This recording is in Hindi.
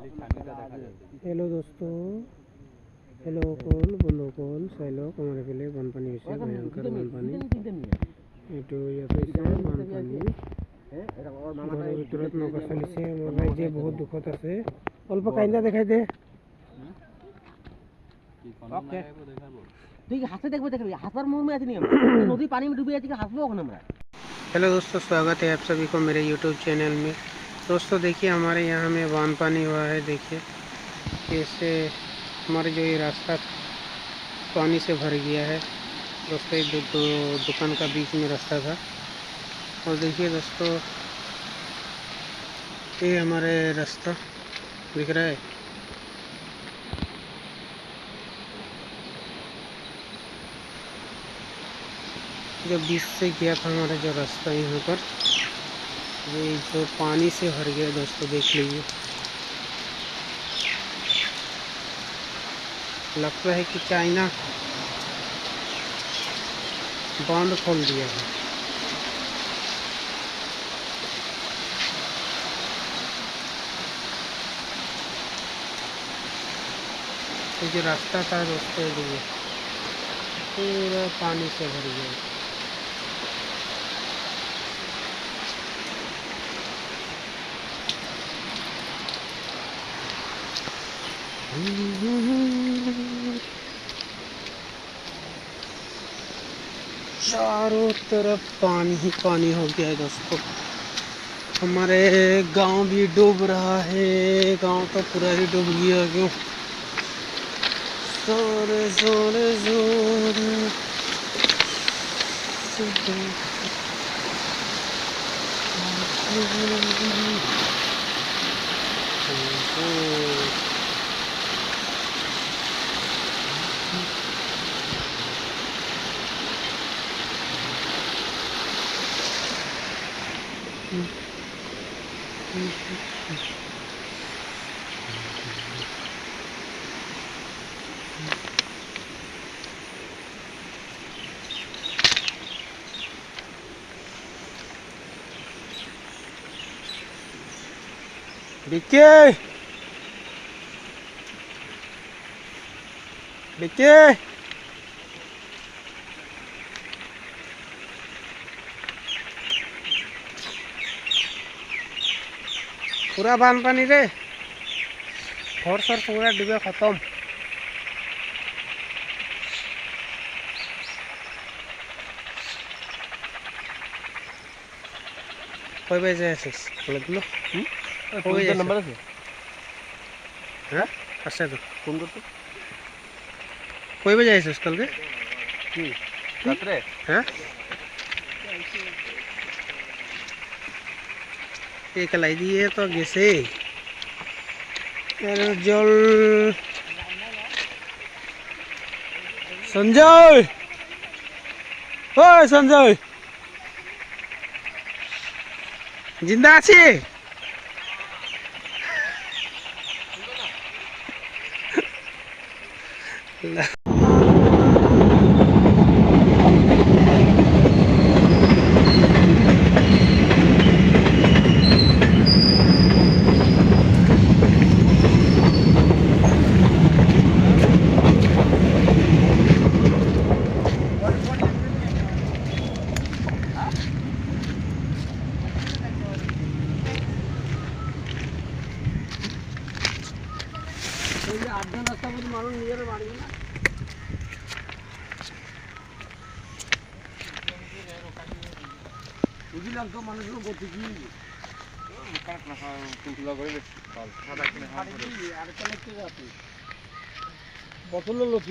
हेलो दोस्तों, हेलो कौन বন্ধুসকল চাই লওক আমাৰ এইফালে বানপানী হৈছে, ভয়ংকৰ বানপানী। এইটো ইয়াত হৈছে বানপানী, ঘৰৰ ভিতৰত নৌকা চলিছে। আমাৰ ৰাইজে বহুত দুখত আছে। অল্প কাইন্দা দেখাই দে। हेलो दोस्तों, स्वागत है आप सभी को मेरे यूट्यूब चैनल में। दोस्तों देखिए, हमारे यहाँ में बानपानी हुआ है। देखिए कैसे हमारे जो ये रास्ता पानी से भर गया है। दोस्तों एक दुकान का बीच में रास्ता था। और देखिए दोस्तों, ये हमारे रास्ता दिख रहा है। जो बीच से गया था हमारा जो रास्ता, यहाँ पर ये जो पानी से भर गया दोस्तों, देख लीजिए। लगता है कि चाइना बांध खोल दिया है। तो जो रास्ता था दोस्तों, ये पूरा पानी से भर गया। चारों तरफ पानी ही पानी हो गया है दोस्तों। हमारे गांव भी डूब रहा है। गांव तो पूरा ही डूब गया। क्यों जोरे जोरे जोरे देखिए देखिए पूरा बानपानी रे, घर सर पूरा डूबे खत्म। কই বাজে আছিস বলগুলো? কই নাম্বার আছে? হ্যাঁ আছে তো। ফোন করতে। কই বাজে আছিস কালকে? কি রাতে? হ্যাঁ एक लाई दिए तो गैसे जल। संजय, ओए संजय, जिंदा आछे? বুঝলাম তো মানুষগুলো করতে কি বোতল লোক